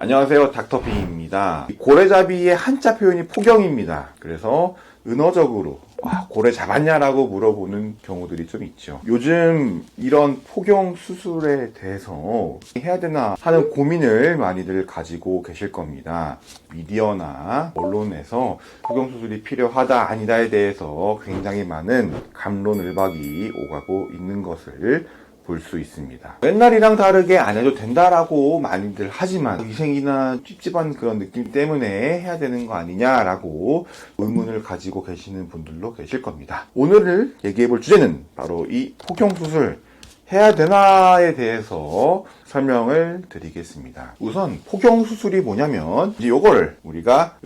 안녕하세요, 닥터비입니다. 고래잡이의 한자 표현이 포경입니다. 그래서 은어적으로 고래 잡았냐라고 물어보는 경우들이 좀 있죠. 요즘 이런 포경 수술에 대해서 해야 되나 하는 고민을 많이들 가지고 계실 겁니다. 미디어나 언론에서 포경 수술이 필요하다 아니다에 대해서 굉장히 많은 갑론을박이 오가고 있는 것을 볼 수 있습니다. 옛날이랑 다르게 안 해도 된다라고 많이들 하지만 위생이나 찝찝한 그런 느낌 때문에 해야 되는 거 아니냐라고 의문을 가지고 계시는 분들도 계실 겁니다. 오늘 얘기해 볼 주제는 바로 이 포경 수술 해야 되나에 대해서 설명을 드리겠습니다. 우선 포경 수술이 뭐냐면 이제 요걸 우리가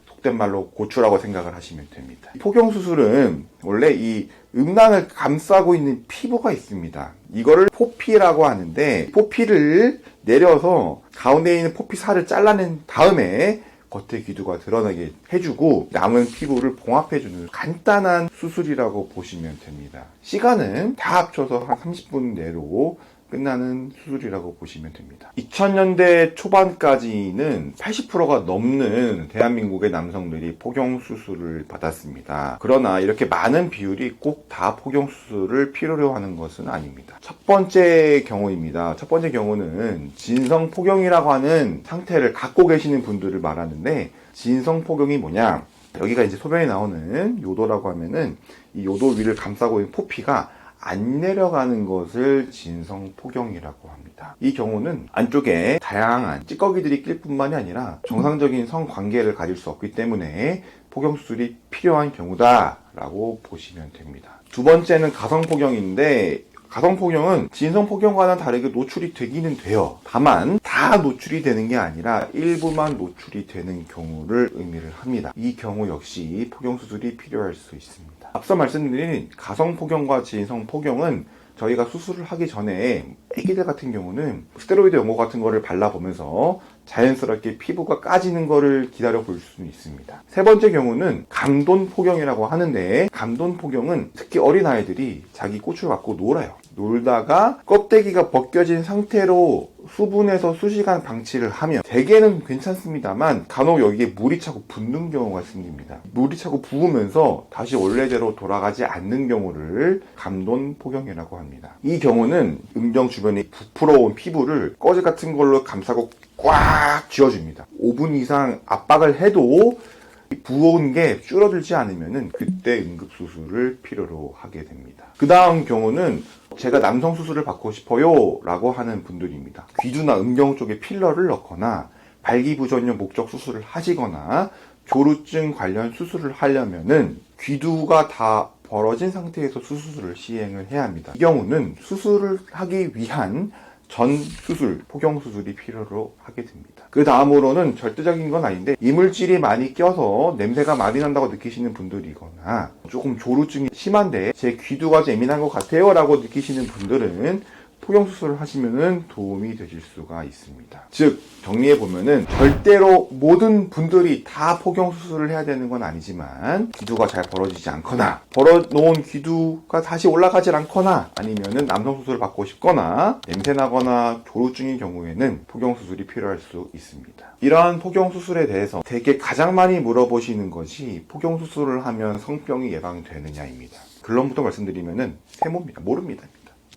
속된 말로 고추라고 생각을 하시면 됩니다. 포경 수술은 원래 이 음낭을 감싸고 있는 피부가 있습니다. 이거를 포피라고 하는데, 포피를 내려서 가운데 있는 포피 살을 잘라낸 다음에 겉에 귀두가 드러나게 해주고 남은 피부를 봉합해주는 간단한 수술이라고 보시면 됩니다. 시간은 다 합쳐서 한 30분 내로 끝나는 수술이라고 보시면 됩니다. 2000년대 초반까지는 80%가 넘는 대한민국의 남성들이 포경 수술을 받았습니다. 그러나 이렇게 많은 비율이 꼭 다 포경 수술을 필요로 하는 것은 아닙니다. 첫 번째 경우입니다. 첫 번째 경우는 진성 포경이라고 하는 상태를 갖고 계시는 분들을 말하는데, 진성 포경이 뭐냐? 여기가 이제 소변에 나오는 요도라고 하면은 이 요도 위를 감싸고 있는 포피가 안 내려가는 것을 진성 포경이라고 합니다. 이 경우는 안쪽에 다양한 찌꺼기들이 낄 뿐만이 아니라 정상적인 성관계를 가질 수 없기 때문에 포경 수술이 필요한 경우다라고 보시면 됩니다. 두 번째는 가성포경인데, 가성포경은 진성포경과는 다르게 노출이 되기는 돼요. 다만 다 노출이 되는 게 아니라 일부만 노출이 되는 경우를 의미를 합니다. 이 경우 역시 포경 수술이 필요할 수 있습니다. 앞서 말씀드린 가성포경과 진성포경은 저희가 수술을 하기 전에 애기들 같은 경우는 스테로이드 연고 같은 거를 발라보면서 자연스럽게 피부가 까지는 거를 기다려 볼 수는 있습니다. 세 번째 경우는 감돈포경이라고 하는데, 감돈포경은 특히 어린아이들이 자기 꼬추를 갖고 놀아요. 놀다가 껍데기가 벗겨진 상태로 수분에서 수시간 방치를 하면 대개는 괜찮습니다만 간혹 여기에 물이 차고 붓는 경우가 생깁니다. 물이 차고 부으면서 다시 원래대로 돌아가지 않는 경우를 감돈포경이라고 합니다. 이 경우는 음경 주변에 부풀어온 피부를 꺼지 같은 걸로 감싸고 꽉 쥐어줍니다. 5분 이상 압박을 해도 부어온 게 줄어들지 않으면 그때 응급수술을 필요로 하게 됩니다. 그 다음 경우는 제가 남성 수술을 받고 싶어요 라고 하는 분들입니다. 귀두나 음경 쪽에 필러를 넣거나 발기부전용 목적 수술을 하시거나 조루증 관련 수술을 하려면은 귀두가 다 벌어진 상태에서 수술을 시행을 해야 합니다. 이 경우는 수술을 하기 위한 전 수술, 포경 수술이 필요로 하게 됩니다. 그 다음으로는 절대적인 건 아닌데, 이물질이 많이 껴서 냄새가 많이 난다고 느끼시는 분들이거나 조금 조루증이 심한데 제 귀두가 예민한 것 같아요 라고 느끼시는 분들은 포경 수술을 하시면 도움이 되실 수가 있습니다. 즉 정리해보면은 절대로 모든 분들이 다 포경 수술을 해야 되는 건 아니지만, 귀두가 잘 벌어지지 않거나 벌어놓은 귀두가 다시 올라가질 않거나 아니면은 남성 수술을 받고 싶거나 냄새나거나 조루증인 경우에는 포경 수술이 필요할 수 있습니다. 이러한 포경 수술에 대해서 되게 가장 많이 물어보시는 것이 포경 수술을 하면 성병이 예방되느냐입니다. 결론부터 말씀드리면은 세모입니다. 모릅니다.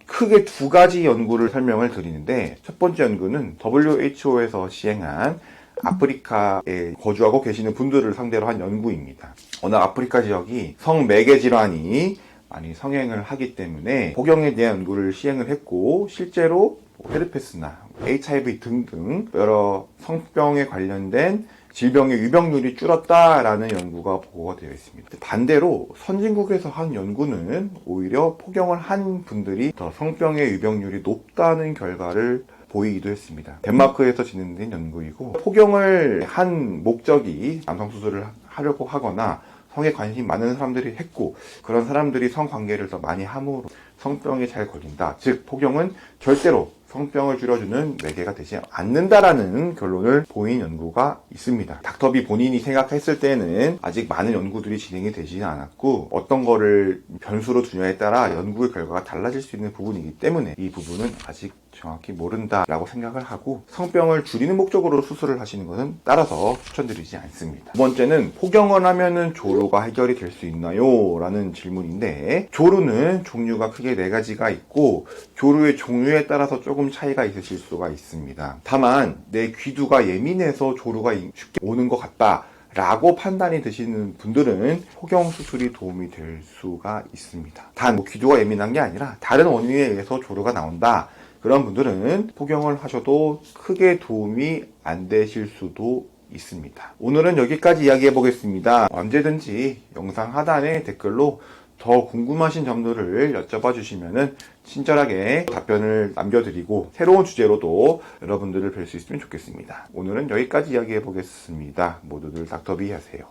크게 두 가지 연구를 설명을 드리는데, 첫 번째 연구는 WHO에서 시행한 아프리카에 거주하고 계시는 분들을 상대로 한 연구입니다. 어느 아프리카 지역이 성매개 질환이 많이 성행을 하기 때문에 포경에 대한 연구를 시행을 했고, 실제로 헤르페스나 HIV 등등 여러 성병에 관련된 질병의 유병률이 줄었다라는 연구가 보고가 되어 있습니다. 반대로 선진국에서 한 연구는 오히려 포경을 한 분들이 더 성병의 유병률이 높다는 결과를 보이기도 했습니다. 덴마크에서 진행된 연구이고, 포경을 한 목적이 남성 수술을 하려고 하거나 성에 관심이 많은 사람들이 했고, 그런 사람들이 성관계를 더 많이 함으로 성병에 잘 걸린다. 즉 포경은 절대로 성병을 줄여주는 매개가 되지 않는다라는 결론을 보인 연구가 있습니다. 닥터비 본인이 생각했을 때는 아직 많은 연구들이 진행이 되지는 않았고, 어떤 거를 변수로 두냐에 따라 연구의 결과가 달라질 수 있는 부분이기 때문에 이 부분은 아직 정확히 모른다라고 생각을 하고 성병을 줄이는 목적으로 수술을 하시는 것은 따라서 추천드리지 않습니다. 두 번째는 포경을 하면은 조루가 해결이 될 수 있나요? 라는 질문인데 조루는 종류가 크게 4가지가 있고 조루의 종류에 따라서 조금 차이가 있으실 수가 있습니다. 다만 내 귀두가 예민해서 조루가 쉽게 오는 것 같다 라고 판단이 드시는 분들은 포경 수술이 도움이 될 수가 있습니다. 단 귀두가 예민한 게 아니라 다른 원인에 의해서 조루가 나온다, 그런 분들은 포경을 하셔도 크게 도움이 안 되실 수도 있습니다. 오늘은 여기까지 이야기해 보겠습니다. 언제든지 영상 하단에 댓글로 더 궁금하신 점들을 여쭤봐 주시면 친절하게 답변을 남겨드리고 새로운 주제로도 여러분들을 뵐 수 있으면 좋겠습니다. 오늘은 여기까지 이야기해 보겠습니다. 모두들 닥터비 하세요.